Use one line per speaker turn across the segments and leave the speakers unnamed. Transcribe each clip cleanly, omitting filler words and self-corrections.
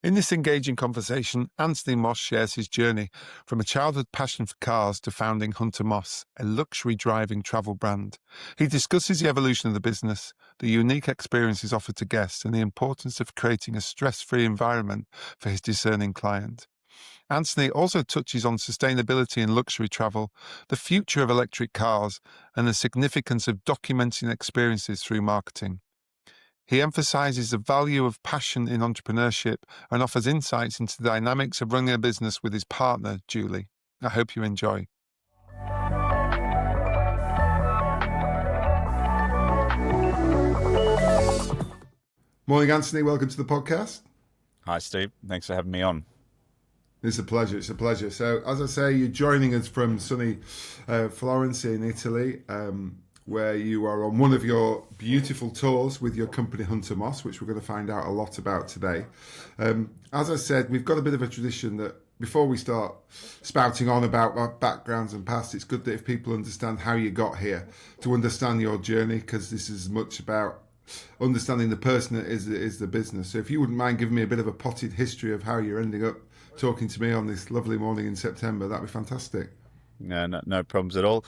In this engaging conversation, Anthony Moss shares his journey from a childhood passion for cars to founding Hunter Moss, a luxury driving travel brand. He discusses the evolution of the business, the unique experiences offered to guests, and the importance of creating a stress-free environment for his discerning client. Anthony also touches on sustainability in luxury travel, the future of electric cars, and the significance of documenting experiences through marketing. He emphasizes the value of passion in entrepreneurship and offers insights into the dynamics of running a business with his partner, Julie. I hope you enjoy. Morning, Anthony. Welcome to the podcast.
Hi, Steve. Thanks for having me on.
It's a pleasure. It's a pleasure. So, as I say, you're joining us from sunny Florence in Italy, where you are on one of your beautiful tours with your company Hunter Moss, which we're going to find out a lot about today. As I said, we've got a bit of a tradition that before we start spouting on about our backgrounds and past, it's good that if people understand how you got here, to understand your journey, because this is much about understanding the person that is the business. So if you wouldn't mind giving me a bit of a potted history of how you're ending up talking to me on this lovely morning in September, that'd be fantastic.
No problems at all.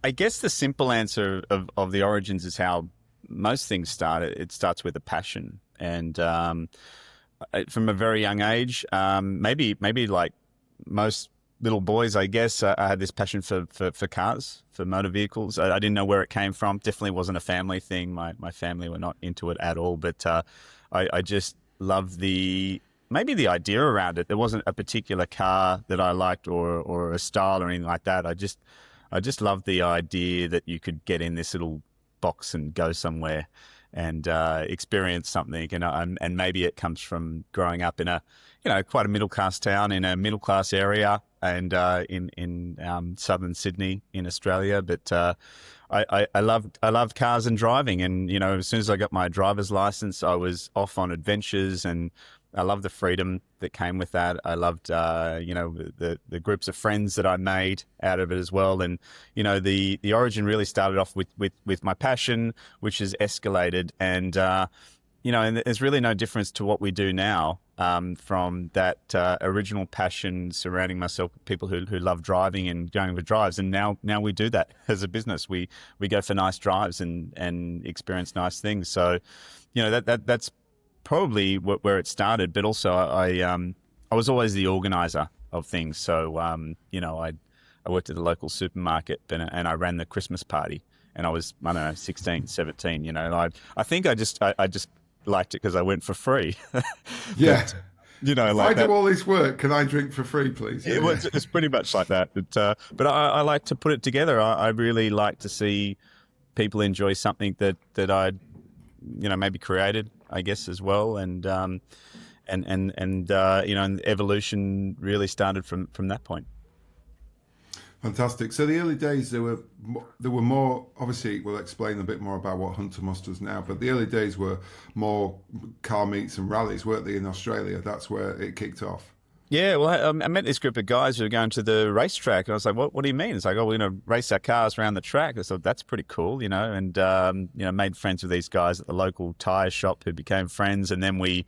I guess the simple answer of the origins is how most things start. It starts with a passion. And from a very young age, maybe like most little boys, I guess, I had this passion for cars, for motor vehicles. I didn't know where it came from. Definitely wasn't a family thing. My family were not into it at all. But I just loved maybe the idea around it. There wasn't a particular car that I liked or a style or anything like that. I just loved the idea that you could get in this little box and go somewhere and experience something. And maybe it comes from growing up in quite a middle class town in a middle class area and in southern Sydney in Australia. But I loved cars and driving. And as soon as I got my driver's license, I was off on adventures, and I loved the freedom that came with that. I loved, the groups of friends that I made out of it as well. And, the origin really started off with my passion, which has escalated. And, and there's really no difference to what we do now from that original passion surrounding myself with people who love driving and going for drives. And now we do that as a business. We go for nice drives and experience nice things. So, that's probably where it started, but also I was always the organizer of things. So, I worked at the local supermarket and I ran the Christmas party, and I was, 16, 17, I think I just liked it because I went for free.
Yeah.
But,
if I do all this work, can I drink for free, please?
Yeah. Well, it's pretty much like that. But I like to put it together. I really like to see people enjoy something that I'd, maybe created, I guess, as well. And evolution really started from that point.
Fantastic. So the early days, there were more, obviously we'll explain a bit more about what Hunter Moss does now, but the early days were more car meets and rallies, weren't they, in Australia? That's where it kicked off. Yeah,
well, I met this group of guys who were going to the racetrack, and I was like, what do you mean? It's like, we're going to race our cars around the track. I thought, that's pretty cool, and, made friends with these guys at the local tyre shop who became friends. And then we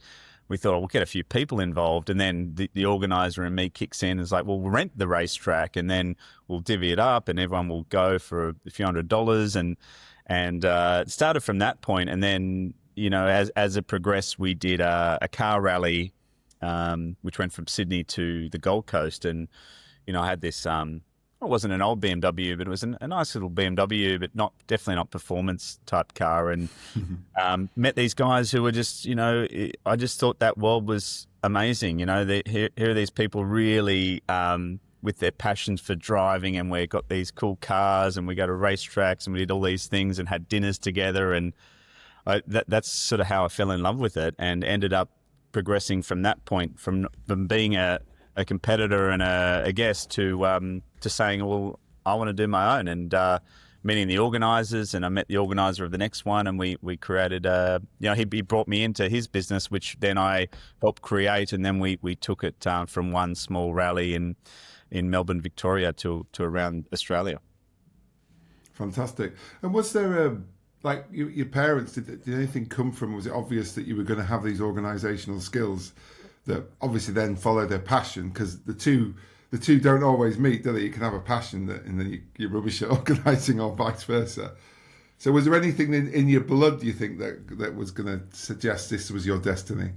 thought, we'll get a few people involved. And then the organizer and me kicks in and is like, well, we'll rent the racetrack and then we'll divvy it up and everyone will go for a few $100s. And it started from that point. And then, as it progressed, we did a car rally, which went from Sydney to the Gold Coast. And, I had this, it wasn't an old BMW, but it was a nice little BMW, but definitely not performance type car. And met these guys who were just, I just thought that world was amazing. Here are these people really with their passions for driving, and we got these cool cars and we go to racetracks and we did all these things and had dinners together. And that's sort of how I fell in love with it and ended up progressing from that point, from being a competitor and a guest to saying, well, I want to do my own, and meeting the organisers. And I met the organiser of the next one, and we created he brought me into his business, which then I helped create, and then we took it from one small rally in Melbourne, Victoria to around Australia.
Fantastic. And was there like your parents, did anything come from? Was it obvious that you were going to have these organisational skills that obviously then follow their passion? Because the two don't always meet, do they? You can have a passion and then you're rubbish at organising, or vice versa. So was there anything in your blood, do you think, that was going to suggest this was your destiny?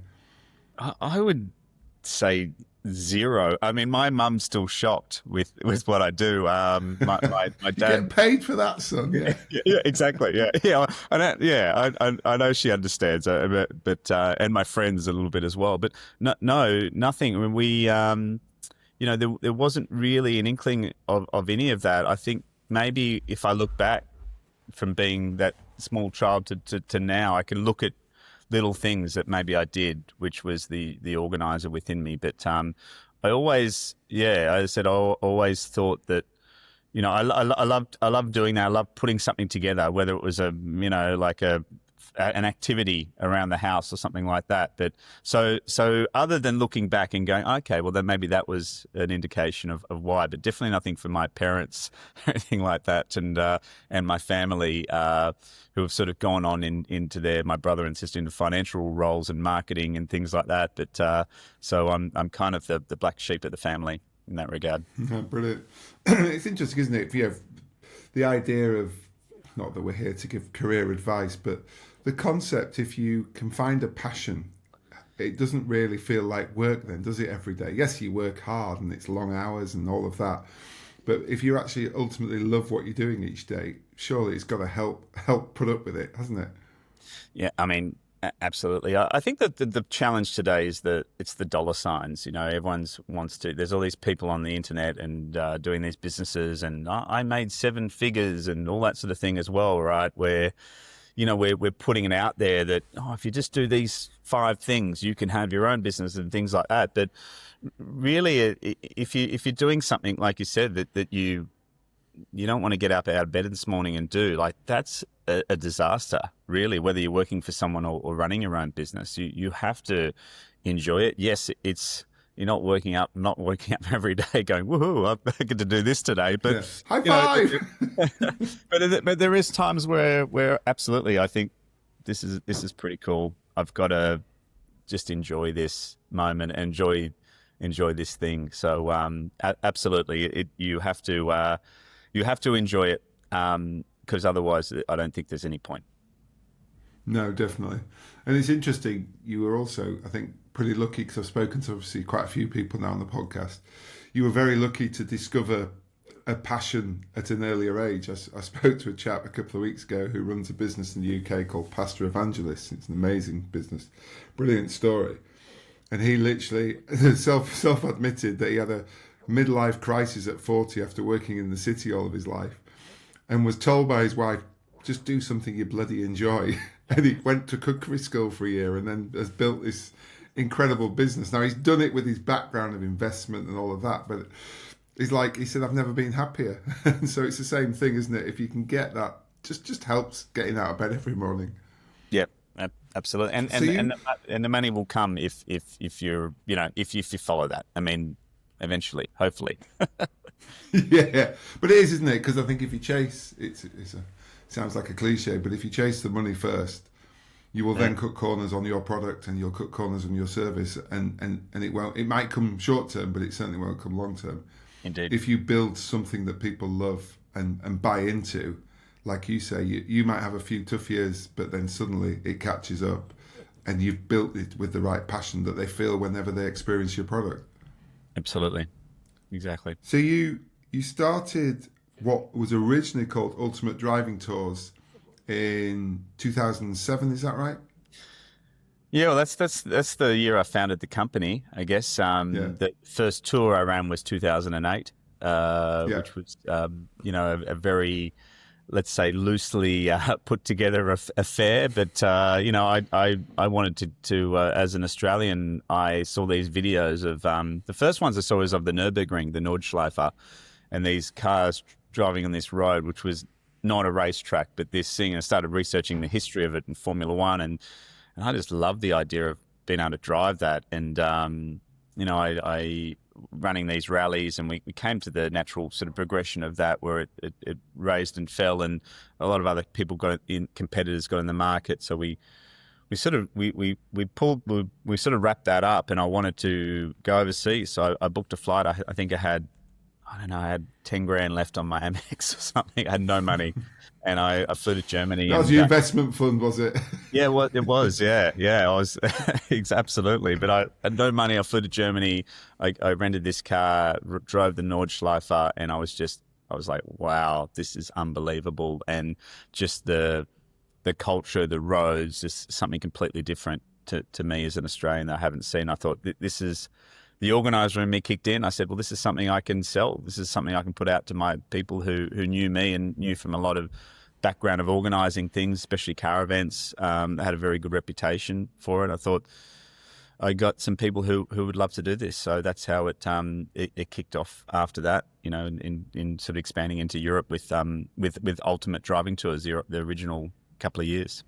I would say zero. I mean, my mum's still shocked with what I do. My
You
dad.
get paid for that, son. Yeah.
Yeah, exactly. Yeah, yeah. I know she understands, and my friends a little bit as well. But no, nothing. I mean, there wasn't really an inkling of any of that. I think maybe if I look back from being that small child to now, I can look at little things that maybe I did, which was the organizer within me. But I always, I said, I always thought that, I loved doing that. I loved putting something together, whether it was like an activity around the house or something like that. But so other than looking back and going, okay, well then maybe that was an indication of why, but definitely nothing from my parents or anything like that. And my family, who have sort of gone on into my brother and sister into financial roles and marketing and things like that. But so I'm kind of the black sheep of the family in that regard.
Brilliant. It's interesting, isn't it? If you have the idea of, not that we're here to give career advice, but the concept, if you can find a passion, it doesn't really feel like work then, does it, every day? Yes, you work hard and it's long hours and all of that. But if you actually ultimately love what you're doing each day, surely it's got to help put up with it, hasn't it?
Yeah, I mean, absolutely. I think that the challenge today is that it's the dollar signs. Everyone wants to. There's all these people on the internet and doing these businesses, and I made 7 figures and all that sort of thing as well, right? Where we're putting it out there that if you just do these 5 things, you can have your own business and things like that. But really, if you're doing something like you said that you don't want to get up out of bed this morning and do, like, that's a disaster, really, whether you're working for someone or running your own business. You have to enjoy it. Yes, you're not waking up every day going, woohoo, I get to do this today. But
yeah. High five!
But there is times where absolutely, I think this is pretty cool. I've got to just enjoy this moment, enjoy this thing. So absolutely, you have to enjoy it, because otherwise I don't think there's any point.
No, definitely. And it's interesting, you were also, I think, pretty lucky, because I've spoken to obviously quite a few people now on the podcast. You were very lucky to discover a passion at an earlier age. I spoke to a chap a couple of weeks ago who runs a business in the UK called Pastor Evangelist. It's an amazing business, brilliant story. And he literally self-admitted that he had a midlife crisis at 40 after working in the city all of his life, and was told by his wife, just do something you bloody enjoy. And he went to cookery school for a year and then has built this incredible business. Now, he's done it with his background of investment and all of that, but he said, I've never been happier. And so it's the same thing, isn't it? If you can get that, just helps getting out of bed every morning.
Yep, absolutely. And the money will come if you're, if you follow that. I mean, eventually, hopefully.
Yeah, but it is, isn't it? Because I think if you chase, it sounds like a cliche, but if you chase the money first, you will then cut corners on your product and you'll cut corners on your service, and it might come short term, but it certainly won't come long term.
Indeed.
If you build something that people love and buy into, like you say, you might have a few tough years, but then suddenly it catches up and you've built it with the right passion that they feel whenever they experience your product.
Absolutely. Exactly.
So you started what was originally called Ultimate Driving Tours in 2007, is that right?
Yeah, well, that's the year I founded the company, I guess. The first tour I ran was 2008, which was, a very, let's say, loosely put together affair. But, I wanted to as an Australian, I saw these videos of, the first ones I saw was of the Nürburgring, the Nordschleife, and these cars driving on this road, which was not a racetrack, but this thing. I started researching the history of it in Formula One, and I just loved the idea of being able to drive that. And, I running these rallies, and we came to the natural sort of progression of that, where it raised and fell, and a lot of other people competitors got in the market. So we sort of we sort of wrapped that up, and I wanted to go overseas. So I booked a flight. I think I don't know, I had 10 grand left on my Amex or something. I had no money, and I flew to Germany.
That was your investment fund, was it?
Yeah, well, it was. Yeah. I was absolutely. But I had no money. I flew to Germany. I rented this car, drove the Nordschleife, and I was like, wow, this is unbelievable. And just the culture, the roads, is something completely different to me as an Australian that I haven't seen. I thought this is. The organizer in me kicked in. I said, well, this is something I can sell. This is something I can put out to my people who knew me and knew from a lot of background of organizing things, especially car events. I had a very good reputation for it. I thought I got some people who would love to do this. So that's how it kicked off after that, in sort of expanding into Europe with Ultimate Driving Tours, the original couple of years.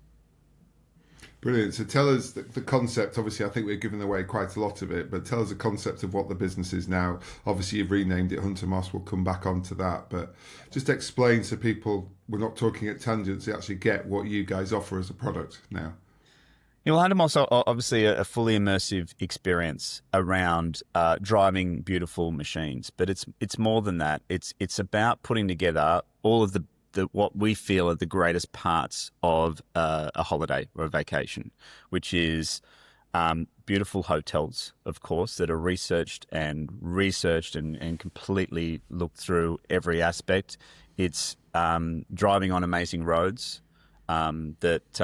Brilliant. So tell us the concept. Obviously, I think we're giving away quite a lot of it, but tell us the concept of what the business is now. Obviously, you've renamed it Hunter Moss. We'll come back onto that, but just explain so people, we're not talking at tangents, they actually get what you guys offer as a product now.
Well, Hunter Moss are obviously a fully immersive experience around driving beautiful machines, but it's more than that. It's about putting together all of the what we feel are the greatest parts of a holiday or a vacation, which is beautiful hotels, of course, that are researched and completely looked through every aspect. It's driving on amazing roads that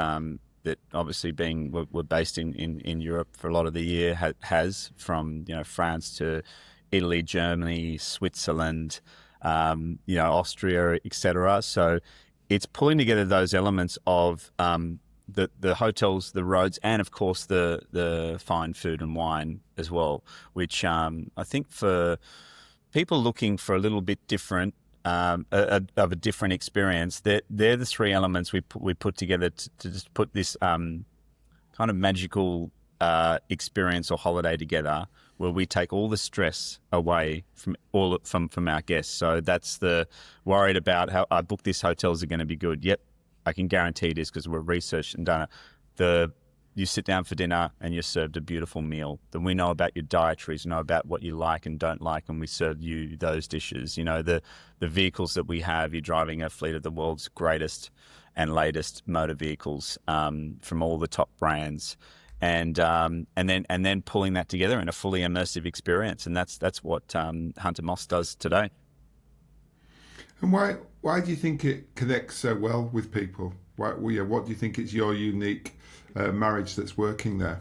obviously we're based in Europe for a lot of the year, has from France to Italy, Germany, Switzerland, Austria, etc. So it's pulling together those elements of the hotels, the roads, and of course the fine food and wine as well, which I think for people looking for a little bit different of a different experience, they're the three elements we put together to just put this kind of magical experience or holiday together, where we take all the stress away from our guests. So that's the worried about how I booked this hotels are going to be good. Yep, I can guarantee it is, because we're researched and done it. You sit down for dinner and you're served a beautiful meal. Then we know about your dietaries, know about what you like and don't like, and we serve you those dishes. The vehicles that we have, you're driving a fleet of the world's greatest and latest motor vehicles from all the top brands. And then pulling that together in a fully immersive experience, and that's what Hunter Moss does today.
And why do you think it connects so well with people? What do you think is your unique marriage that's working there?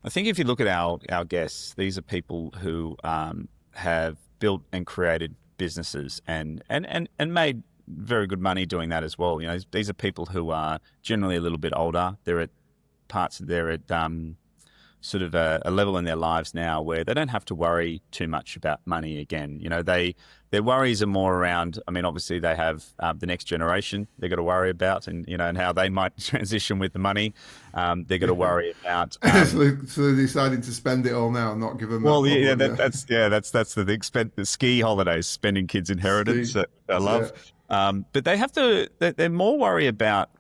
I think if you look at our guests, these are people who have built and created businesses and made very good money doing that as well. These are people who are generally a little bit older. They're at sort of a level in their lives now where they don't have to worry too much about money again. Their worries are more around, obviously they have the next generation they've got to worry about, and how they might transition with the money. They've got to worry about.
So they're deciding to spend it all now and not give them.
Well, that's the thing. Spend the ski holidays, spending kids' inheritance. That I love, but they have to. They're more worried about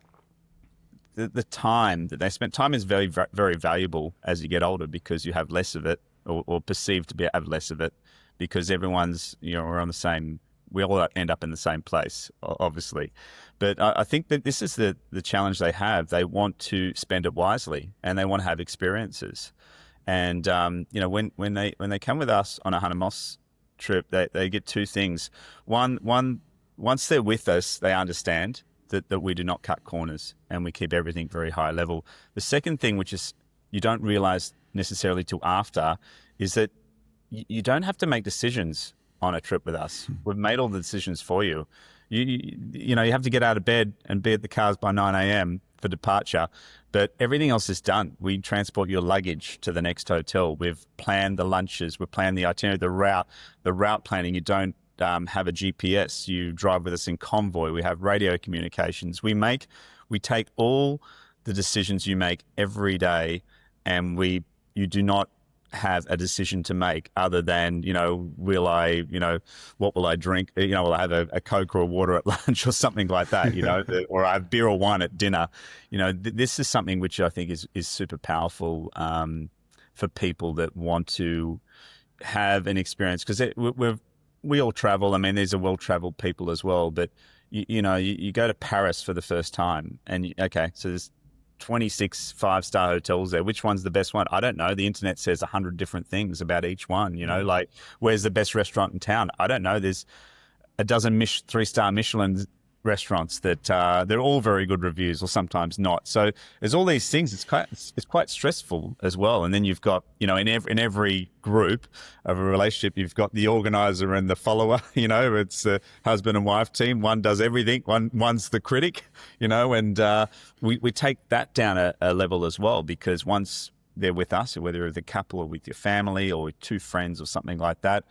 the time that they spend. Time is very, very valuable as you get older, because you have less of it, or perceived to have less of it, because everyone's, we're on the same, we all end up in the same place, obviously. But I think that this is the challenge they have. They want to spend it wisely, and they want to have experiences. And, when they come with us on a Hunter Moss trip, they get two things. One, once they're with us, they understand that we do not cut corners and we keep everything very high level. The second thing, which is you don't realize necessarily till after, is that you don't have to make decisions on a trip with us. We've made all the decisions for you. You have to get out of bed and be at the cars by 9 a.m. for departure, but everything else is done. We transport your luggage to the next hotel. We've planned the lunches. We've planned the itinerary, the route planning. You don't have a GPS. You drive with us in convoy. We have radio communications. We take all the decisions you make every day, and you do not have a decision to make other than, will I, what will I drink? Will I have a Coke or a water at lunch or something like that, or I have beer or wine at dinner. This is something which I think is super powerful for people that want to have an experience, because we all travel. I mean, these are well-traveled people as well, but you go to Paris for the first time and so there's 26 five-star hotels there. Which one's the best one? I don't know. The internet says 100 different things about each one, like where's the best restaurant in town? I don't know. There's a dozen 3-star Michelin restaurants that they're all very good reviews, or sometimes not. So there's all these things. It's quite stressful as well. And then you've got, in every group of a relationship, you've got the organizer and the follower. It's a husband and wife team. One does everything. One's the critic. And we take that down a level as well, because once they're with us, or whether the couple or with your family or with 2 friends or something like that,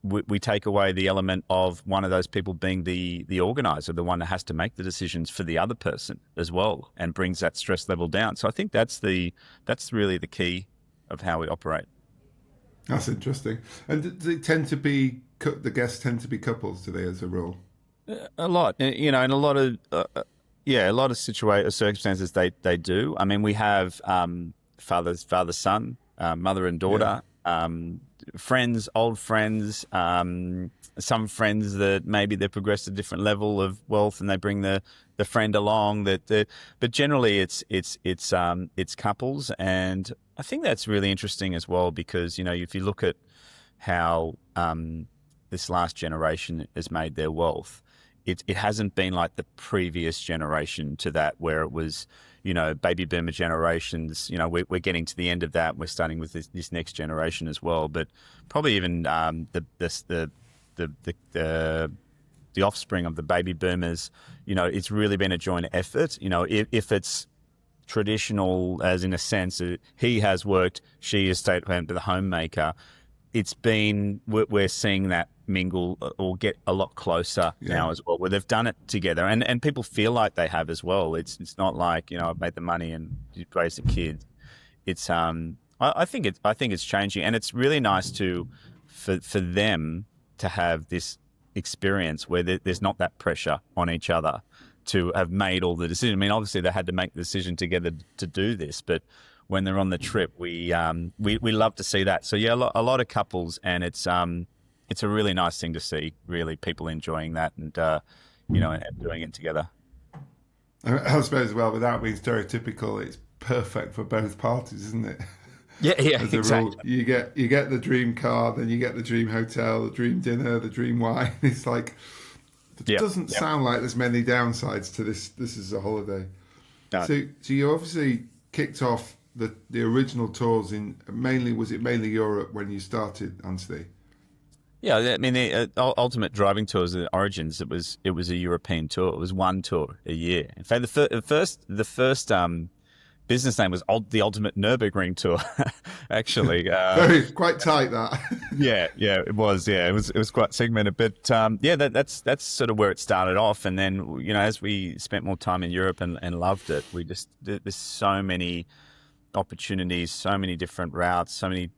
we take away the element of one of those people being the organizer, the one that has to make the decisions for the other person as well, and brings that stress level down. So I think that's really the key of how we operate.
That's interesting. And they tend to be, the guests tend to be couples, do they, as a rule?
A lot, in a lot of circumstances they do. I mean, we have father son, mother and daughter. Yeah. Friends, old friends, some friends that maybe they've progressed a different level of wealth and they bring the friend along. But generally it's couples, and I think that's really interesting as well, because if you look at how this last generation has made their wealth, it hasn't been like the previous generation to that, where it was, baby boomer generations. We're getting to the end of that. We're starting with this next generation as well. But probably even the offspring of the baby boomers, it's really been a joint effort. If it's traditional, as in a sense, he has worked, she has stayed home to the homemaker. We're seeing that mingle or get a lot closer now as well, where they've done it together, and people feel like they have as well. It's not like, I've made the money and you raise the kids. It's I think it's changing, and it's really nice for them to have this experience where there's not that pressure on each other to have made all the decisions. I mean, obviously they had to make the decision together to do this, but when they're on the trip, we love to see that. So yeah, a lot of couples, and it's a really nice thing to see. Really, people enjoying that, and and doing it together.
I suppose, well, without being stereotypical, it's perfect for both parties, isn't it?
Yeah, exactly.
Rule, you get the dream car, then you get the dream hotel, the dream dinner, the dream wine. It's like it doesn't sound like there's many downsides to this. This is a holiday. No. So you obviously kicked off the original tours in mainly Europe when you started, Anthony?
Yeah, I mean, the Ultimate Driving Tours, the origins, it was a European tour. It was one tour a year. In fact, the first business name was the Ultimate Nürburgring Tour, actually.
Quite tight, that.
yeah, it was. Yeah, it was quite segmented, but that's sort of where it started off. And then as we spent more time in Europe and loved it, there's so many opportunities, so many different routes, so many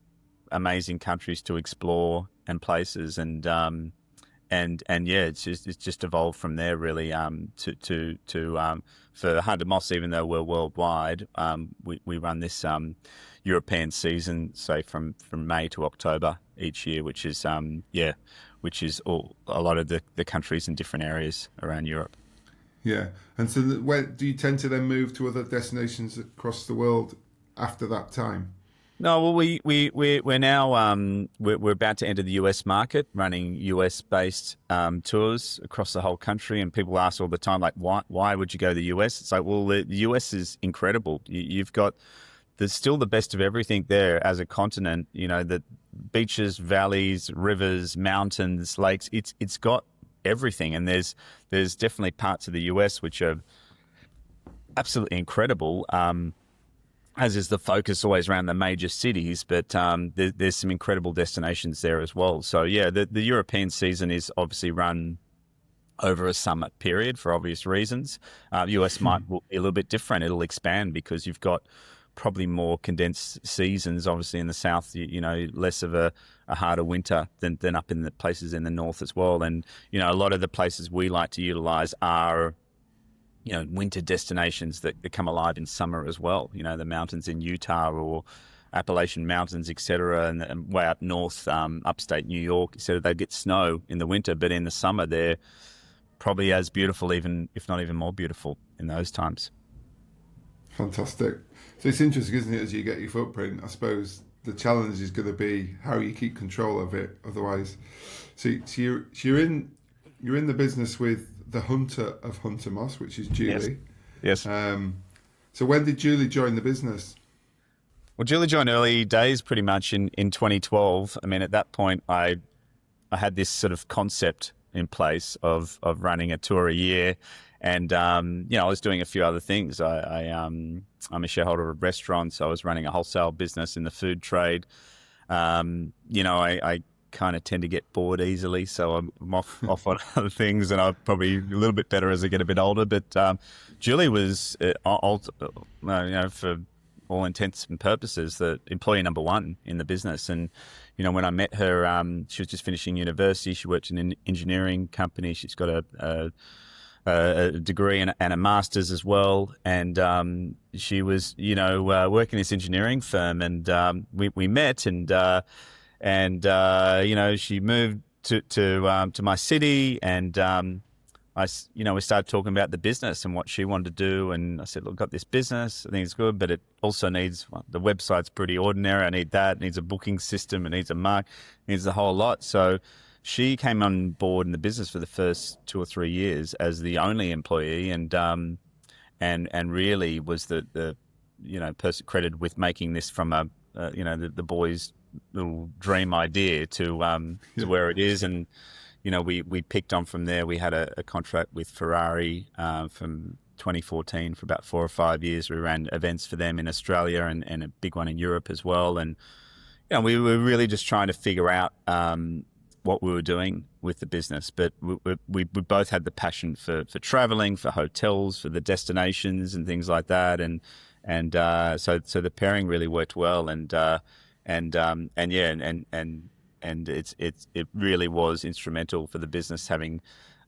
amazing countries to explore and places, and it's just evolved from there really. For 100 Moss, even though we're worldwide, we run this European season, say from May to October each year, which is a lot of the countries in different areas around Europe.
Yeah, and so where do you tend to then move to other destinations across the world after that time?
No, well, we're now we're about to enter the US market, running US based tours across the whole country, and people ask all the time, like, why would you go to the US? It's like, well, the US is incredible. There's still the best of everything there as a continent. The beaches, valleys, rivers, mountains, lakes. It's got everything, and there's definitely parts of the US which are absolutely incredible. As is the focus always around the major cities, but there's some incredible destinations there as well. So yeah, the European season is obviously run over a summer period for obvious reasons. US will be a little bit different. It'll expand because you've got probably more condensed seasons. Obviously in the south, less of a harder winter than up in the places in the north as well. And, a lot of the places we like to utilize are, winter destinations that come alive in summer as well. The mountains in Utah or Appalachian Mountains, etc., and way up north, upstate New York, etc. They get snow in the winter, but in the summer they're probably as beautiful, even if not even more beautiful in those times.
Fantastic. So it's interesting, isn't it, as you get your footprint? I suppose the challenge is going to be how you keep control of it. Otherwise, so you're in the business with the hunter of Hunter Moss, which is Julie.
Yes.
So when did Julie join the business?
Well, Julie joined early days, pretty much in 2012. I mean, at that point, I had this sort of concept in place of running a tour a year. And, I was doing a few other things. I'm a shareholder of restaurants. I was running a wholesale business in the food trade. I kind of tend to get bored easily, so I'm off on other things, and I'm probably a little bit better as I get a bit older. But Julie was, for all intents and purposes, the employee number one in the business. And, when I met her, she was just finishing university. She worked in an engineering company. She's got a degree and a master's as well. And she was, working in this engineering firm. And we met, and she moved to my city, and we started talking about the business and what she wanted to do. And I said, look, I've got this business. I think it's good, but it also needs, the website's pretty ordinary. I need that. It needs a booking system. It needs a mark. It needs a whole lot. So she came on board in the business for the first 2 or 3 years as the only employee, and really was the person credited with making this from the boys' little dream idea to where it is. And we picked on from there. We had a contract with Ferrari from 2014 for about 4 or 5 years. We ran events for them in Australia and a big one in Europe as well. And we were really just trying to figure out what we were doing with the business. But we both had the passion for traveling, for hotels, for the destinations and things like that. And so the pairing really worked well. And it really was instrumental for the business, having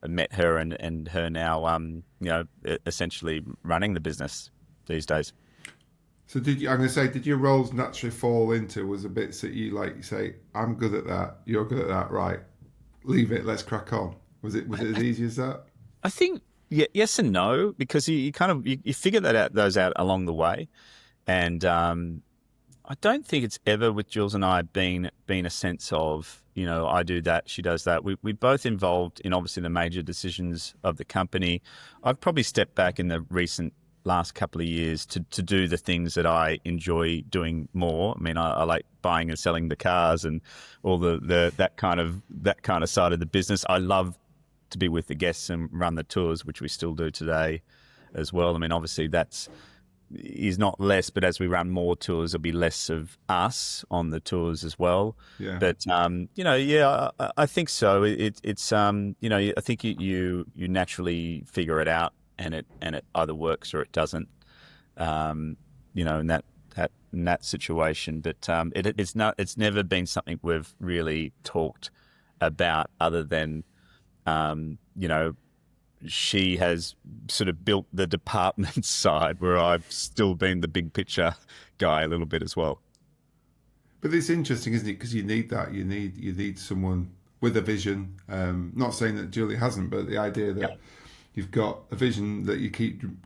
met her and her now, essentially running the business these days.
So did your roles naturally fall into, was the bits that you say, I'm good at that, you're good at that, right, leave it, let's crack on? Was it as easy as that? I
think yes and no, because you kind of you figure those out along the way. And I don't think it's ever with Jules and I been a sense of, I do that, she does that. We both involved in obviously the major decisions of the company. I've probably stepped back in the last couple of years to do the things that I enjoy doing more. I mean, I like buying and selling the cars and all that kind of side of the business. I love to be with the guests and run the tours, which we still do today as well. I mean, obviously is not less, but as we run more tours, there'll be less of us on the tours as well.
Yeah.
But I think so. It's I think you naturally figure it out, and it either works or it doesn't. In that situation. But it's never been something we've really talked about, other than she has sort of built the department side, where I've still been the big picture guy a little bit as well.
But it's interesting, isn't it? Because you need that. You need someone with a vision. Not saying that Julie hasn't, but the idea that you've got a vision that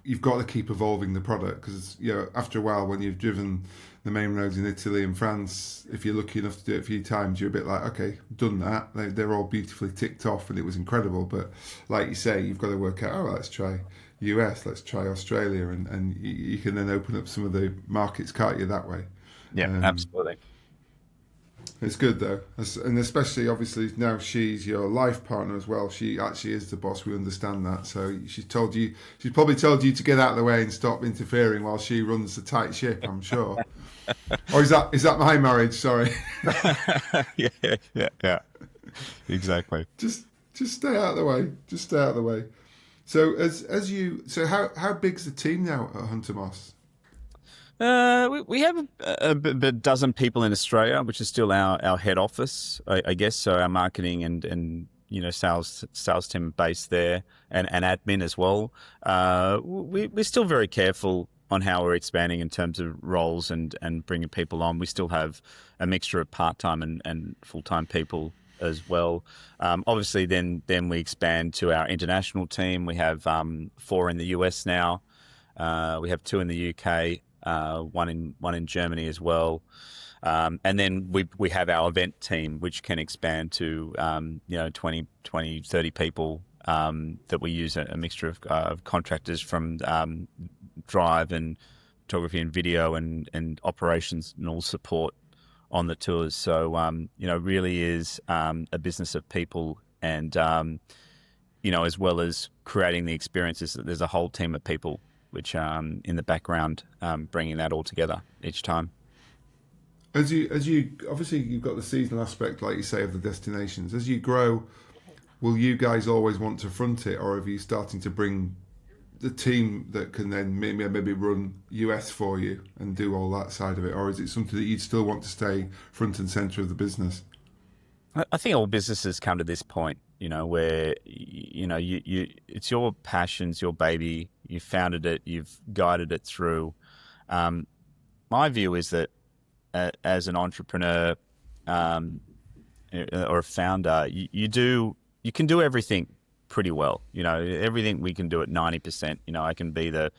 you've got to keep evolving the product. Because after a while, when you've driven the main roads in Italy and France, if you're lucky enough to do it a few times, you're a bit like, okay, done that. They're all beautifully ticked off, and it was incredible. But like you say, you've got to work out, let's try US, let's try Australia, and you can then open up some of the markets, can't you, that way?
Yeah, absolutely.
It's good though, and especially obviously now she's your life partner as well. She actually is the boss. We understand that. So she's probably told you to get out of the way and stop interfering while she runs the tight ship, I'm sure. Or is that my marriage? Sorry.
Yeah. Exactly.
Just stay out of the way. Just stay out of the way. So how big's the team now at Hunter Moss?
We have a dozen people in Australia, which is still our head office, I guess. So our marketing and sales team based there, and admin as well. We're still very careful on how we're expanding in terms of roles and bringing people on. We still have a mixture of part-time and full-time people as well. Obviously, then we expand to our international team. We have 4 in the US now. We have 2 in the UK, one in Germany as well. And then we have our event team, which can expand to 20, 30 people that we use a mixture of contractors from drive and photography and video and operations and all support on the tours. So really is a business of people, and as well as creating the experiences. There's a whole team of people which in the background bringing that all together each time.
As you obviously you've got the seasonal aspect, like you say, of the destinations. As you grow, will you guys always want to front it, or are you starting to bring the team that can then maybe run US for you and do all that side of it, or is it something that you'd still want to stay front and center of the business?
I think all businesses come to this point, where you it's your passions, your baby. You founded it, you've guided it through. My view is that as an entrepreneur or a founder, you can do everything pretty well. Everything we can do at 90%. I can be the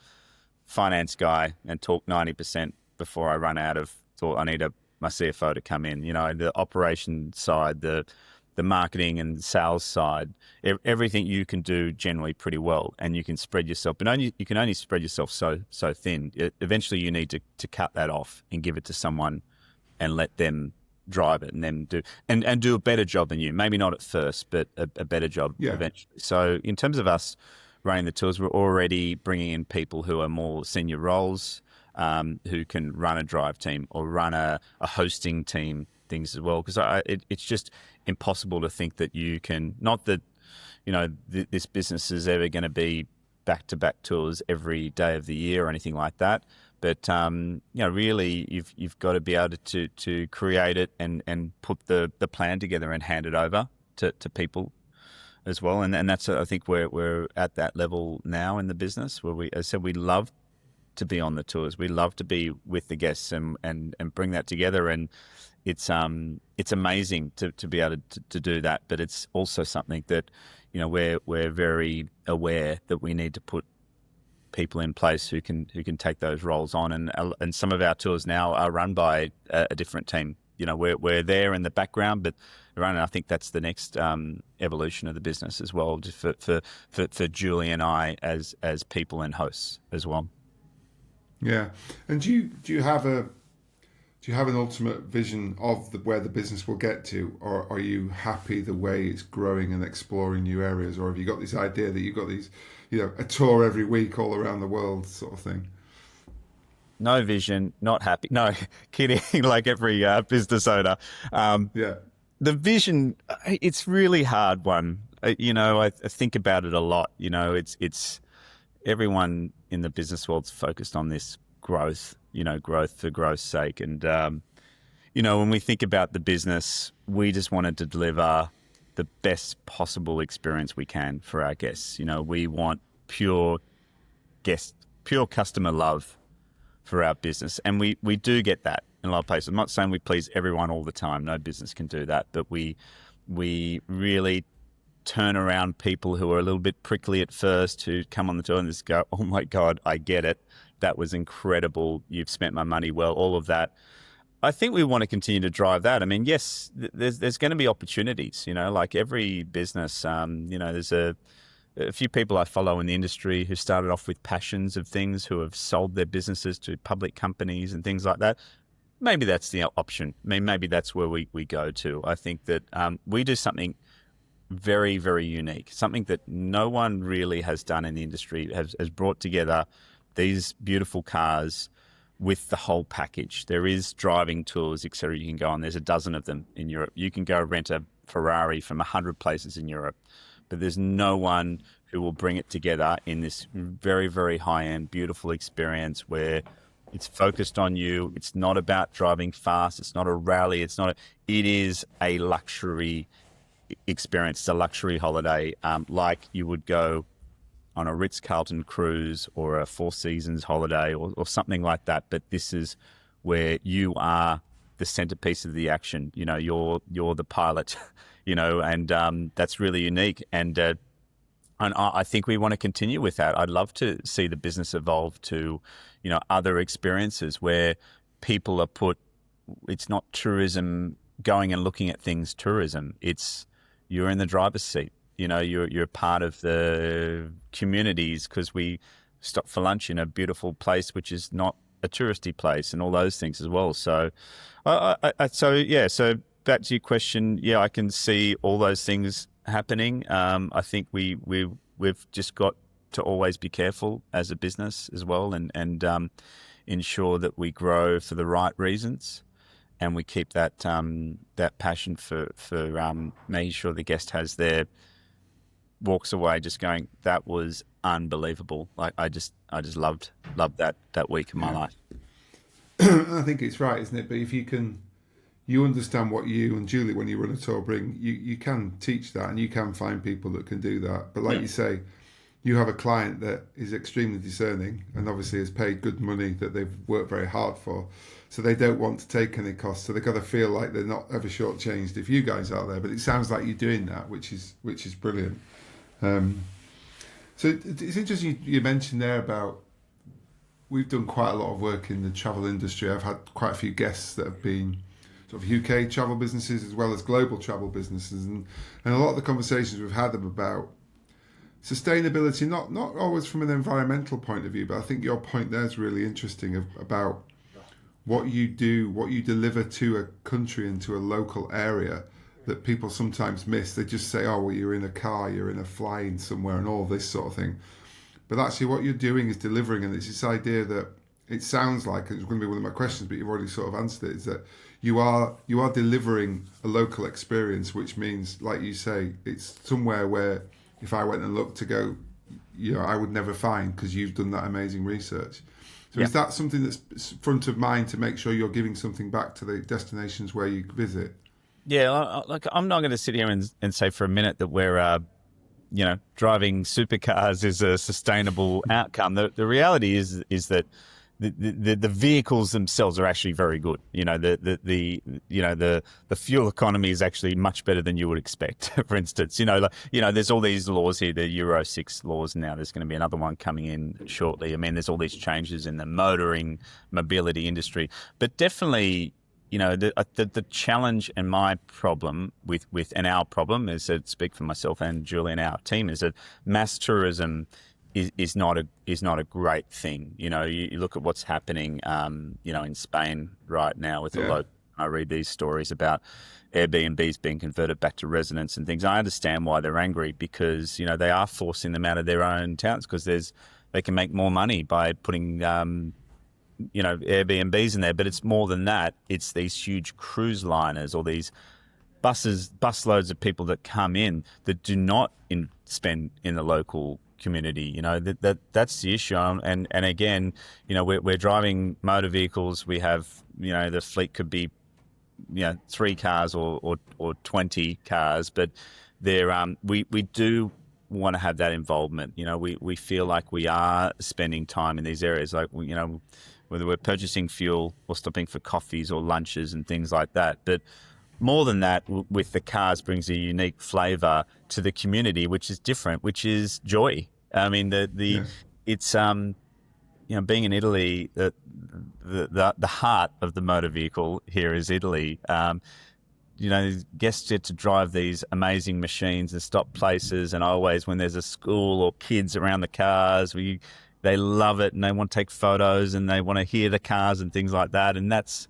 finance guy and talk 90% before I run out of thought. I need my CFO to come in. The operation side, the marketing and sales side, everything you can do generally pretty well, and you can spread yourself. But you can only spread yourself so thin. Eventually, you need to cut that off and give it to someone, and let them drive it, and then do a better job than you. Maybe not at first, but a better job eventually. So in terms of us running the tours, we're already bringing in people who are more senior roles, who can run a drive team or run a hosting team, things as well. Because it's just impossible to think that you can, not that this business is ever going to be back-to-back tours every day of the year or anything like that. But really, you've got to be able to create it and put the plan together and hand it over to people as well. And that's, I think we're at that level now in the business, where as I said, we love to be on the tours. We love to be with the guests and bring that together. And it's amazing to be able to do that. But it's also something that we're very aware that we need to put people in place who can take those roles on, and some of our tours now are run by a different team. We're there in the background, but I think that's the next evolution of the business as well, just for Julie and I as people and hosts as well.
Yeah, and do you have an ultimate vision of where the business will get to, or are you happy the way it's growing and exploring new areas, or have you got this idea that you've got these, a tour every week all around the world sort of thing?
No vision, not happy. No, kidding. Like every business owner. The vision, it's really hard one. I think about it a lot. It's everyone in the business world's focused on this growth. Growth for growth's sake. And, when we think about the business, we just wanted to deliver the best possible experience we can for our guests. We want pure customer love for our business. And we do get that in a lot of places. I'm not saying we please everyone all the time. No business can do that. But we really turn around people who are a little bit prickly at first, who come on the tour and just go, oh my God, I get it. That was incredible. You've spent my money well, all of that. I think we want to continue to drive that. I mean, yes, there's going to be opportunities, like every business. There's a few people I follow in the industry who started off with passions of things, who have sold their businesses to public companies and things like that. Maybe that's the option. I mean, maybe that's where we go to. I think that we do something very, very unique, something that no one really has done in the industry, has brought together these beautiful cars with the whole package. There is driving tours, etc. You can go on. There's a dozen of them in Europe. You can go rent a Ferrari from 100 places in Europe, but there's no one who will bring it together in this very, very high-end, beautiful experience where It's focused on you. It's not about driving fast. It's not a rally. It is a luxury experience. It's a luxury holiday, like you would go on a Ritz-Carlton cruise or a Four Seasons holiday or something like that. But this is where you are the centerpiece of the action. You know, you're the pilot, you know, and that's really unique. And I think we want to continue with that. I'd love to see the business evolve to, you know, other experiences where people are put. It's not tourism going and looking at things. Tourism. It's you're in the driver's seat. You know, you're part of the communities because we stop for lunch in a beautiful place, which is not a touristy place, and all those things as well. So, So back to your question, yeah, I can see all those things happening. I think we've just got to always be careful as a business as well, and ensure that we grow for the right reasons, and we keep that that passion for making sure the guest has their walks away just going, that was unbelievable. Like I just loved that week of my life.
I think it's right, isn't it? But if you understand what you and Julie, when you run a tour, bring, you can teach that, and you can find people that can do that. But like you say, you have a client that is extremely discerning and obviously has paid good money that they've worked very hard for. So they don't want to take any costs. So they've got to feel like they're not ever shortchanged if you guys are there. But it sounds like you're doing that, which is brilliant. So it's interesting you mentioned there about, we've done quite a lot of work in the travel industry. I've had quite a few guests that have been sort of UK travel businesses as well as global travel businesses, and a lot of the conversations we've had them about sustainability, not always from an environmental point of view, but I think your point there is really interesting about what you do, what you deliver to a country and to a local area that people sometimes miss. They just say, oh, well, you're in a car, you're in a flying somewhere and all this sort of thing. But actually what you're doing is delivering, and it's this idea that it sounds like, and it's going to be one of my questions, but you've already sort of answered it, is that you are delivering a local experience, which means, like you say, it's somewhere where if I went and looked to go, you know, I would never find, because you've done that amazing research. So is that something that's front of mind to make sure you're giving something back to the destinations where you visit?
Yeah, like I'm not going to sit here and say for a minute that we're, you know, driving supercars is a sustainable outcome. The reality is that the vehicles themselves are actually very good. You know, the fuel economy is actually much better than you would expect. For instance, there's all these laws here, the Euro 6 laws now. There's going to be another one coming in shortly. I mean, there's all these changes in the mobility industry, but definitely, you know, the challenge and my problem with and our problem is, to speak for myself and Julie and our team, is that mass tourism is not a great thing. You know, you look at what's happening, you know, in Spain right now with the local. I read these stories about Airbnbs being converted back to residence and things. I understand why they're angry, because, you know, they are forcing them out of their own towns because they can make more money by putting you know, Airbnbs in there. But it's more than that. It's these huge cruise liners or these busloads of people that come in that do not spend in the local community. You know, that's the issue. And again, you know, we're driving motor vehicles. We have, you know, the fleet could be, you know, 3 cars or 20 cars, but we do want to have that involvement. You know, we feel like we are spending time in these areas, like, you know, whether we're purchasing fuel or stopping for coffees or lunches and things like that. But more than that, with the cars, brings a unique flavour to the community, which is different, which is joy. I mean, it's you know, being in Italy, the heart of the motor vehicle here is Italy. You know, guests get to drive these amazing machines and stop places, and always when there's a school or kids around the cars, they love it and they want to take photos and they want to hear the cars and things like that, and that's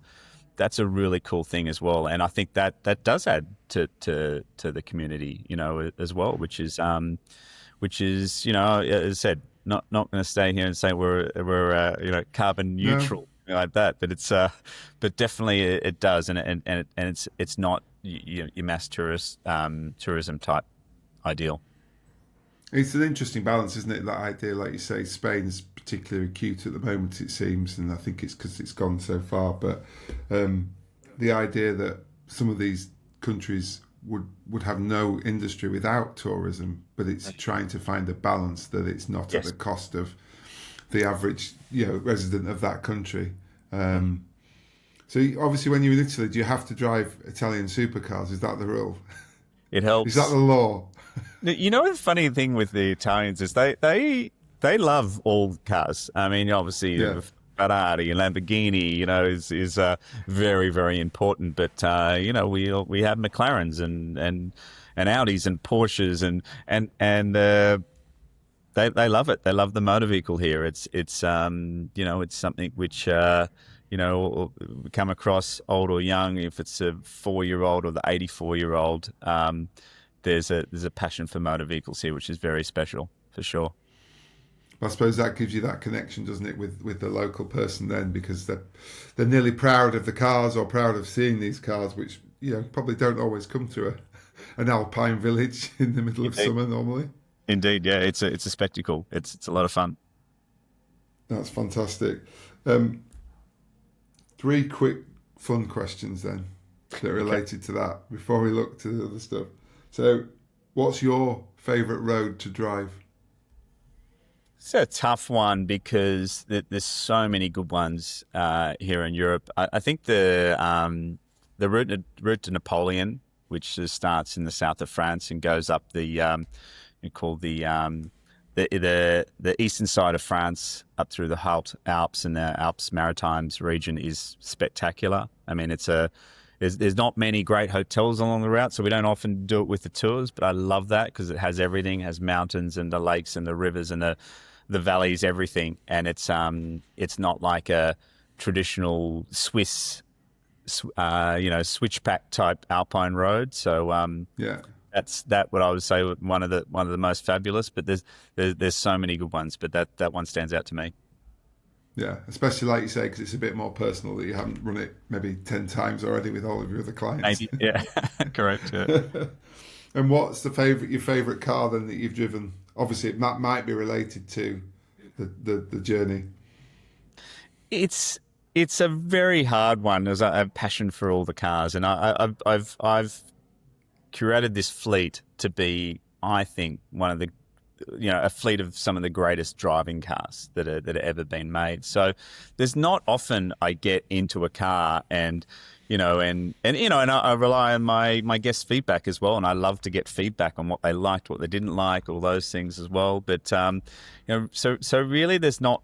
a really cool thing as well. And I think that does add to the community, you know, as well, which is you know, as I said, not going to stay here and say we're you know, carbon neutral. No. Like that, but it's but definitely it does, and it's not your mass tourism type ideal.
It's an interesting balance, isn't it? That idea, like you say, Spain's particularly acute at the moment, it seems, and I think it's because it's gone so far. But the idea that some of these countries would have no industry without tourism, but it's trying to find a balance that it's not at the cost of the average, resident of that country. So obviously, when you're in Italy, do you have to drive Italian supercars? Is that the rule?
It helps.
Is that the law?
You know, the funny thing with the Italians is they love all cars. I mean, obviously, Ferrari and Lamborghini, is very, very important. But we have McLarens and Audis and Porsches and they love it. They love the motor vehicle here. It's something which we come across, old or young. If it's a 4-year-old or the 84-year-old, there's a passion for motor vehicles here, which is very special for sure.
I suppose that gives you that connection, doesn't it, with the local person then, because they're nearly proud of the cars or proud of seeing these cars, which probably don't always come to an alpine village in the middle of summer normally.
Indeed, yeah, it's a spectacle. It's a lot of fun.
That's fantastic. 3 quick fun questions then that are related to that before we look to the other stuff. So, what's your favourite road to drive?
It's a tough one because there's so many good ones here in Europe. I think the route to Napoleon, which starts in the south of France and goes up the eastern side of France up through the Alps and the Alps Maritimes region, is spectacular. I mean, there's not many great hotels along the route, so we don't often do it with the tours, but I love that because it has everything. It has mountains and the lakes and the rivers and the valleys, everything. And it's not like a traditional Swiss, switchback type alpine road. So that's what I would say one of the most fabulous. But there's so many good ones, but that one stands out to me.
Yeah, especially like you say, because it's a bit more personal, that you haven't run it maybe 10 times already with all of your other clients.
Maybe, yeah, correct. Yeah.
And what's your favourite car then that you've driven? Obviously, that might be related to the journey.
It's a very hard one, as I have passion for all the cars, and I've curated this fleet to be, I think, one of the a fleet of some of the greatest driving cars that have ever been made. So there's not often I get into a car and I rely on my guest feedback as well, and I love to get feedback on what they liked, what they didn't like, all those things as well. But so really, there's not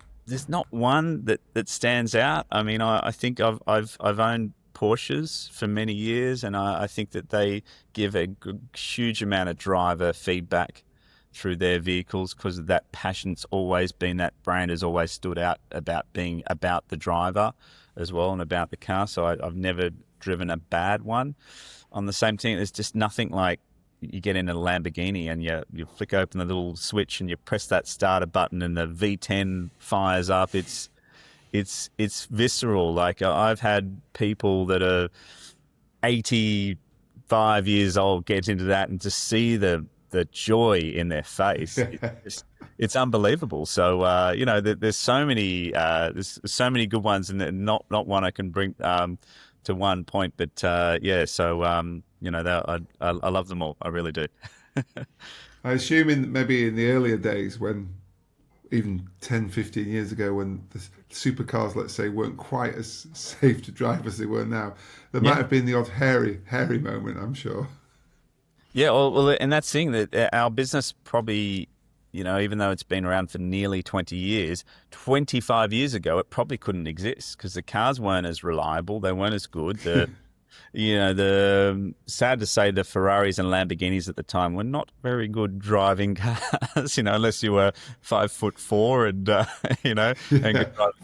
one that stands out. I mean, I think I've owned Porsches for many years, and I think that they give a huge amount of driver feedback through their vehicles because of that passion's always been, that brand has always stood out about being about the driver as well and about the car. So I've never driven a bad one. On the same thing, there's just nothing like you get in a Lamborghini and you flick open the little switch and you press that starter button and the V10 fires up. It's visceral. Like I've had people that are 85 years old get into that and to see the joy in their face, it's unbelievable. So there's so many good ones, and not one I can bring to one point, but So I love them all. I really do.
I assume maybe in the earlier days, when even 10, 15 years ago, when the supercars, let's say, weren't quite as safe to drive as they were now, there might have been the odd hairy moment, I'm sure.
Yeah, well, and that's the thing, that our business probably, even though it's been around for nearly 20 years, 25 years ago, it probably couldn't exist because the cars weren't as reliable. They weren't as good. Sad to say, the Ferraris and Lamborghinis at the time were not very good driving cars, unless you were 5'4" and, and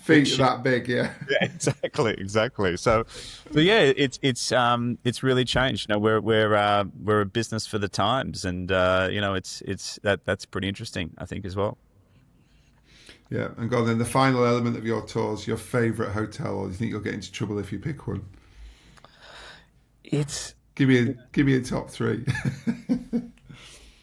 feet that big. Yeah.
Yeah, exactly. So yeah, it's really changed. We're a business for the times, and that's pretty interesting, I think, as well.
Yeah, and go on then. The final element of your tours, your favourite hotel, or do you think you'll get into trouble if you pick one?
It's
give me a top 3.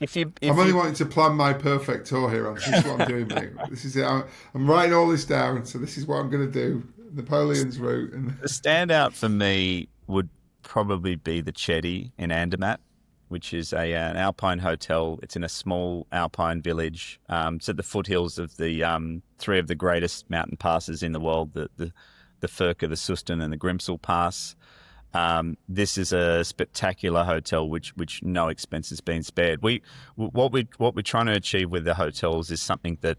I'm only wanting to plan my perfect tour here, Ange. This is what I'm doing, mate. This is it. I'm writing all this down, so this is what I'm going to do. Napoleon's route. And
The standout for me would probably be the Chetty in Andermatt, which is an alpine hotel. It's in a small alpine village. It's at the foothills of the three of the greatest mountain passes in the world, the Furka, the Susten, and the Grimsel Pass. This is a spectacular hotel, which no expense has been spared. What we're trying to achieve with the hotels is something that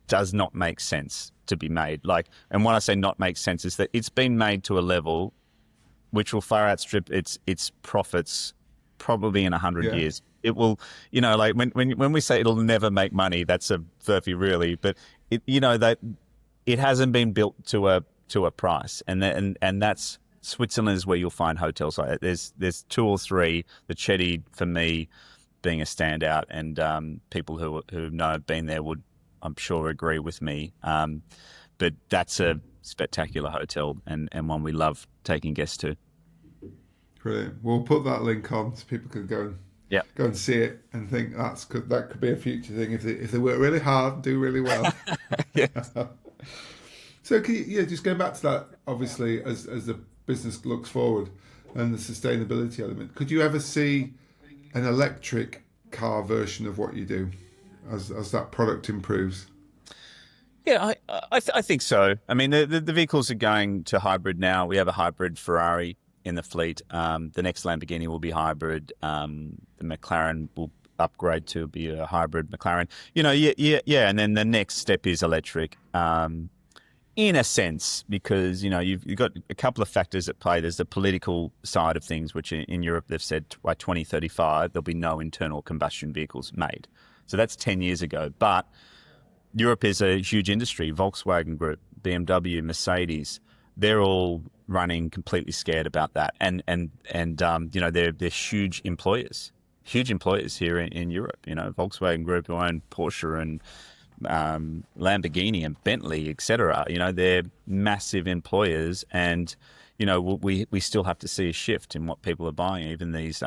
does not make sense to be made. And when I say not make sense, is that it's been made to a level which will far outstrip its profits probably in 100 years. It will, when we say it'll never make money, that's a furphy really, but that it hasn't been built to a price, and that's Switzerland is where you'll find hotels like that. There's two or three. The Chetty for me being a standout, and people who know have been there would, I'm sure, agree with me. But that's a spectacular hotel and one we love taking guests to.
Brilliant. We'll put that link on so people can go and see it and think that could be a future thing if they work really hard and do really well.
Yes.
So can you, just going back to that, obviously, as the business looks forward and the sustainability element, could you ever see an electric car version of what you do as that product improves?
Yeah, I think so. I mean, the vehicles are going to hybrid now. We have a hybrid Ferrari in the fleet. The next Lamborghini will be hybrid. The McLaren will upgrade to be a hybrid McLaren. And then the next step is electric. In a sense, because you've got a couple of factors at play. There's the political side of things, which in Europe they've said by 2035 there'll be no internal combustion vehicles made. So that's 10 years ago. But Europe is a huge industry. Volkswagen Group, BMW, Mercedes, they're all running completely scared about that. And they're huge employers here in Europe. Volkswagen Group who own Porsche and Lamborghini and Bentley, etc. They're massive employers, and we still have to see a shift in what people are buying. Even these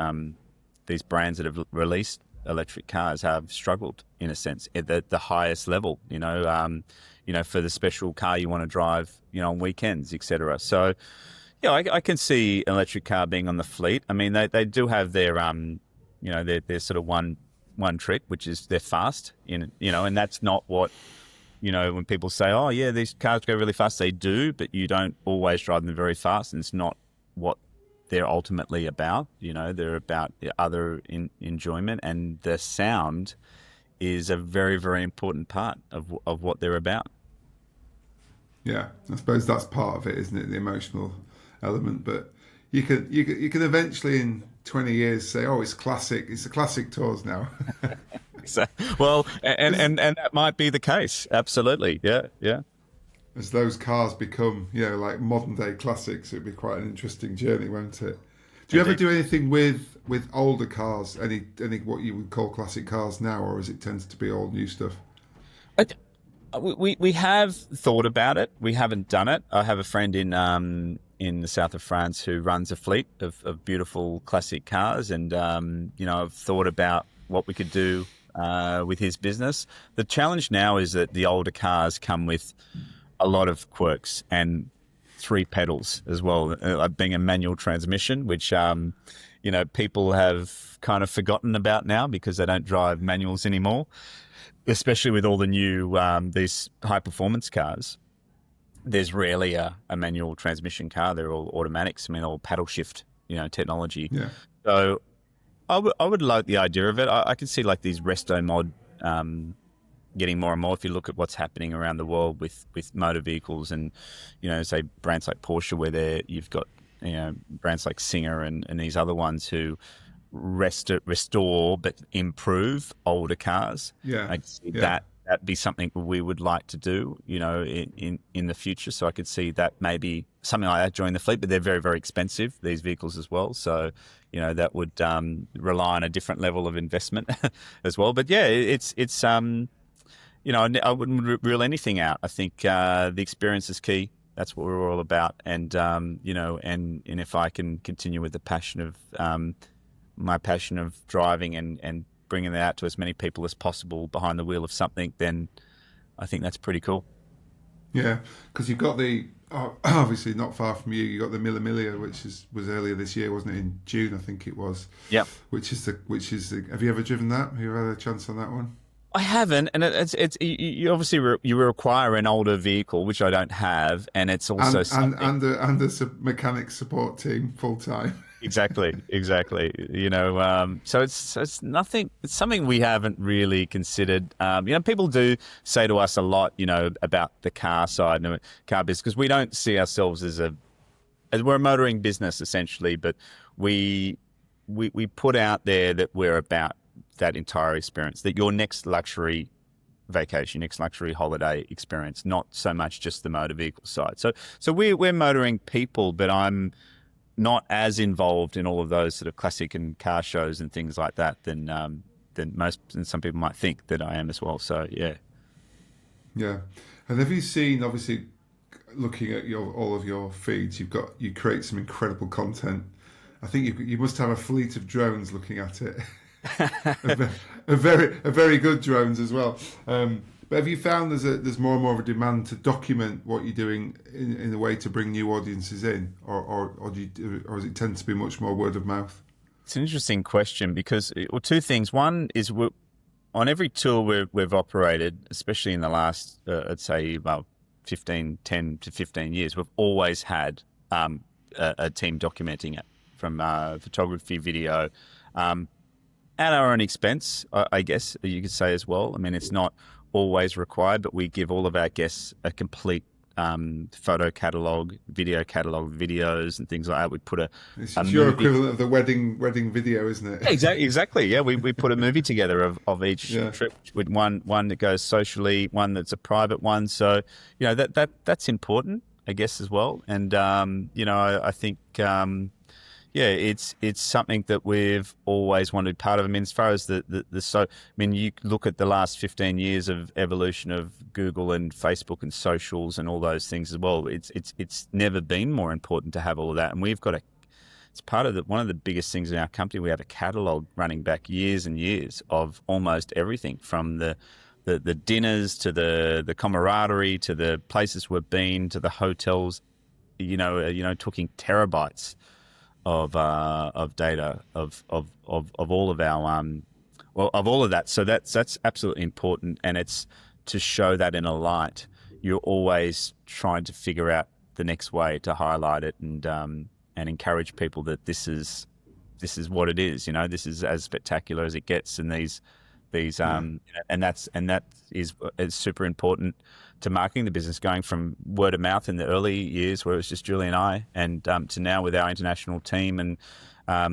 brands that have released electric cars have struggled in a sense at the highest level. For the special car you want to drive, on weekends, etc. So, I can see an electric car being on the fleet. I mean, they do have their their sort of one trick, which is they're fast, and that's not what, when people say, oh yeah, these cars go really fast, they do, but you don't always drive them very fast, and it's not what they're ultimately about. They're about the other enjoyment, and the sound is a very, very important part of what they're about.
Yeah, I suppose that's part of it, isn't it? The emotional element, but you can eventually in 20 years say, oh, it's classic. It's the classic tours now.
So, well, and that might be the case. Absolutely. Yeah.
As those cars become, like modern day classics, it'd be quite an interesting journey, won't it? Do you ever do anything with older cars? Any what you would call classic cars now, or is it tends to be all new stuff?
We have thought about it. We haven't done it. I have a friend in the south of France who runs a fleet of beautiful classic cars, and I've thought about what we could do with his business. The challenge now is that the older cars come with a lot of quirks and 3 pedals as well, being a manual transmission, which people have kind of forgotten about now because they don't drive manuals anymore, especially with all the new these high performance cars. There's rarely a manual transmission car. They're all automatics. I mean, all paddle shift, technology. Yeah. So I would like the idea of it. I can see like these Resto-mod getting more and more. If you look at what's happening around the world with motor vehicles, and say brands like Porsche, where you've got brands like Singer and these other ones who restore but improve older cars. Yeah, I see that'd be something we would like to do, in the future. So I could see that maybe something like that join the fleet, but they're very, very expensive, these vehicles as well. So, that would rely on a different level of investment as well. But yeah, it's I wouldn't rule anything out. I think the experience is key. That's what we're all about. And, and if I can continue with the passion of my passion of driving and bringing that out to as many people as possible behind the wheel of something, then I think that's pretty cool.
Yeah, because you've got obviously not far from you, you got the Milla, which was earlier this year, wasn't it? In June, I think it was.
Yep.
Which is the. Have you ever driven that? Have you ever had a chance on that one?
I haven't, and it's you obviously you require an older vehicle, which I don't have, and it's also
and the mechanic support team full time.
Exactly. So it's nothing. It's something we haven't really considered. People do say to us a lot, about the car side and car business, because we don't see ourselves as we're a motoring business essentially, but we put out there that we're about that entire experience, that your next luxury vacation, next luxury holiday experience, not so much just the motor vehicle side. So we're motoring people, but I'm not as involved in all of those sort of classic and car shows and things like that than some people might think that I am as well. So yeah. And have you seen, obviously, looking at all of your feeds, you create some incredible content. I think you must have a fleet of drones looking at it. a very good drones as well. But have you found there's more and more of a demand to document what you're doing in a way to bring new audiences in, or does it tend to be much more word of mouth? It's an interesting question because two things. One is on every tour we've operated, especially in the last, I'd say about 10 to 15 years, we've always had a team documenting it, from photography, video, at our own expense, I guess you could say as well. I mean, it's not always required, but we give all of our guests a complete photo catalog, video catalog, videos and things like that. We put
it's your equivalent of the wedding video, isn't it?
Exactly. Yeah, we put a movie together of each trip, with one that goes socially, one that's a private one. So that's important, I guess, as well. And I think. It's something that we've always wanted part of. I mean, as far as you look at the last 15 years of evolution of Google and Facebook and socials and all those things as well. It's never been more important to have all of that. And we've got it's part of one of the biggest things in our company. We have a catalog running back years and years of almost everything, from the dinners to the camaraderie to the places we've been to the hotels. Talking terabytes of data of all of our of all of that. So that's absolutely important, and it's to show that in a light. You're always trying to figure out the next way to highlight it and encourage people that this is what it is. This is as spectacular as it gets, and and that is super important to marketing the business, going from word of mouth in the early years where it was just Julie and I, and to now with our international team and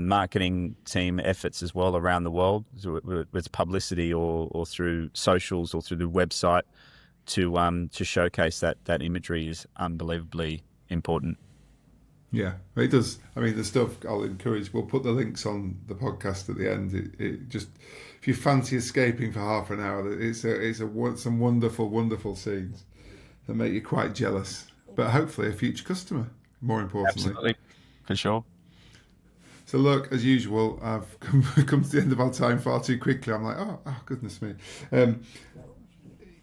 marketing team efforts as well around the world, whether it's publicity or through socials or through the website, to showcase that imagery is unbelievably important.
Yeah, it does. I mean, the stuff I'll encourage. We'll put the links on the podcast at the end. It just, if you fancy escaping for half an hour, it's some wonderful scenes that make you quite jealous. But hopefully, a future customer. More importantly,
absolutely, for sure.
So look, as usual, I've come to the end of our time far too quickly. I'm like, oh goodness me.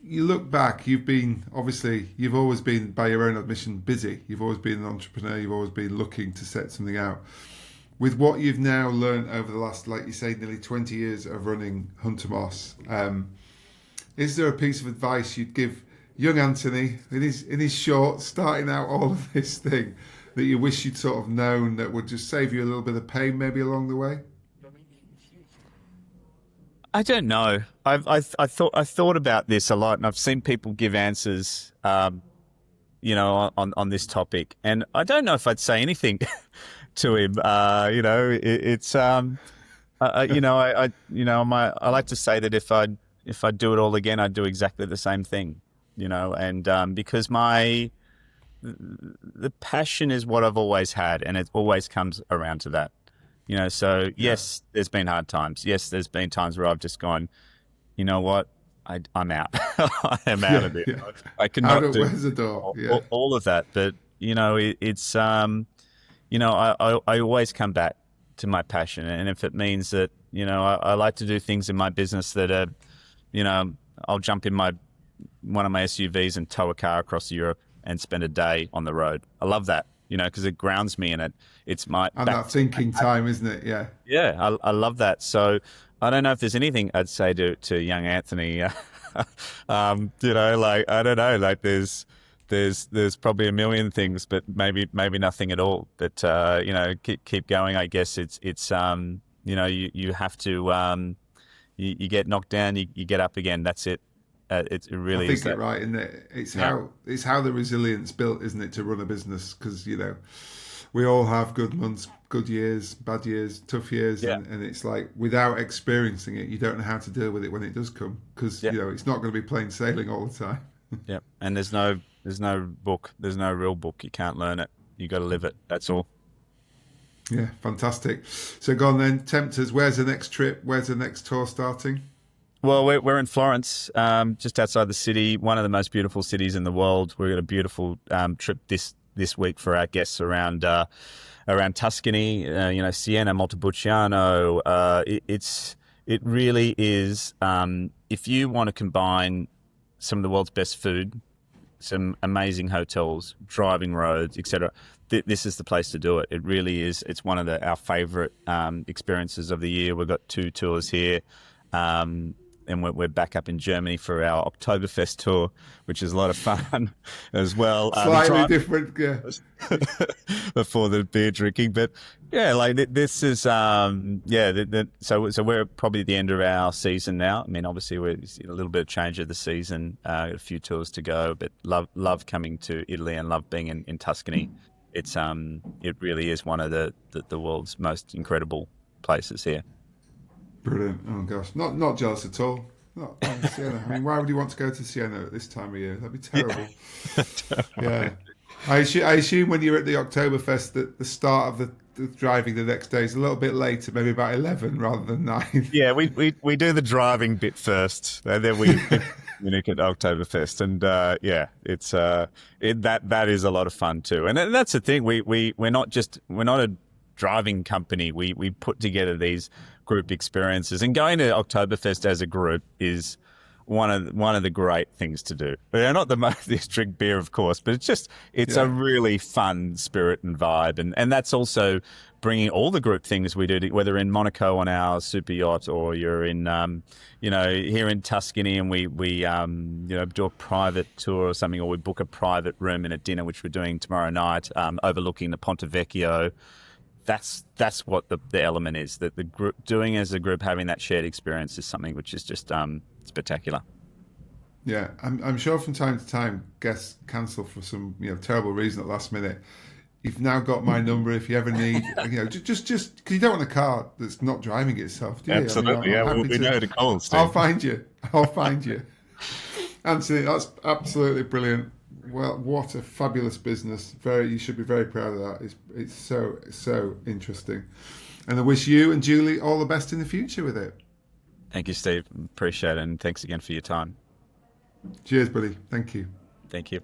You look back, you've always been, by your own admission, busy. You've always been an entrepreneur. You've always been looking to set something out. With what you've now learned over the last, like you say, nearly 20 years of running Hunter Moss, is there a piece of advice you'd give young Anthony in his short, starting out all of this thing, that you wish you'd sort of known, that would just save you a little bit of pain maybe along the way?
I don't know. I thought about this a lot, and I've seen people give answers, on this topic, and I don't know if I'd say anything to him. I like to say that if I do it all again, I'd do exactly the same thing, and because the passion is what I've always had, and it always comes around to that. So yes, there's been hard times. Yes, there's been times where I've just gone, you know what, I'm out. I am out of it. Yeah. I cannot do all of that. But it's I always come back to my passion, and if it means that You know, I like to do things in my business that are, you know, I'll jump in one of my SUVs and tow a car across Europe and spend a day on the road. I love that, you know, because it grounds me, and it's my
And that thinking time, isn't it? Yeah.
yeah, I love that. So I don't know if there's anything I'd say to young Anthony. You know, like, I don't know, like there's probably a million things, but maybe nothing at all. But you know, keep going. I guess it's you know, you have to you get knocked down, you get up again. That's it. It really
I think
is that.
it right, isn't it?
Yeah.
It's how the resilience built, isn't it, to run a business? Because you know, we all have good months, good years, bad years, tough years,
Yeah.
and it's like without experiencing it, you don't know how to deal with it when it does come. Because
Yeah.
you know, it's not going to be plain sailing all the time.
Yeah. And there's no book. There's no real book. You can't learn it. You got to live it. That's all.
Yeah, fantastic. So go on then, tempt us. Where's the next trip? Where's the next tour starting?
Well, we're in Florence, just outside the city, one of the most beautiful cities in the world. We've got a beautiful trip this week for our guests around Tuscany, you know, Siena, Montepulciano. It really is. If you want to combine some of the world's best food, some amazing hotels, driving roads, etc., this is the place to do it. It really is. It's one of our favorite experiences of the year. We've got 2 tours here. And we're back up in Germany for our Oktoberfest tour, which is a lot of fun as well.
Slightly different, yeah.
Before the beer drinking, but yeah, like this is so we're probably at the end of our season now. I mean, obviously we're a little bit of change of the season, a few tours to go, but love coming to Italy and love being in Tuscany. It's it really is one of the world's most incredible places here.
Brilliant. Oh gosh, not jealous at all. Not Siena. I mean, why would you want to go to Siena at this time of year? That'd be terrible. Yeah. I assume when you're at the Oktoberfest that the start of the driving the next day is a little bit later, maybe about 11 rather than 9.
Yeah, we do the driving bit first, and then we Munich at Oktoberfest, and yeah, it's that is a lot of fun too. And that's the thing. We're not a driving company. We put together these group experiences, and going to Oktoberfest as a group is one of the great things to do. They're not the most drink beer, of course, but it's a really fun spirit and vibe, and that's also bringing all the group things we do, whether in Monaco on our super yacht, or you're in you know, here in Tuscany, and we you know, do a private tour or something, or we book a private room in a dinner, which we're doing tomorrow night, overlooking the Ponte Vecchio. That's what the element is, that the group doing as a group, having that shared experience is something which is just spectacular.
Yeah, I'm sure from time to time guests cancel for some terrible reason at last minute. You've now got my number if you ever need, just because you don't want a car that's not driving itself, do you?
Absolutely,
I mean,
we know the call, Steve.
I'll find you. Anthony, that's absolutely brilliant. Well, what a fabulous business. You should be very proud of that. It's so interesting. And I wish you and Julie all the best in the future with it.
Thank you, Steve. Appreciate it. And thanks again for your time.
Cheers, buddy. Thank you.
Thank you.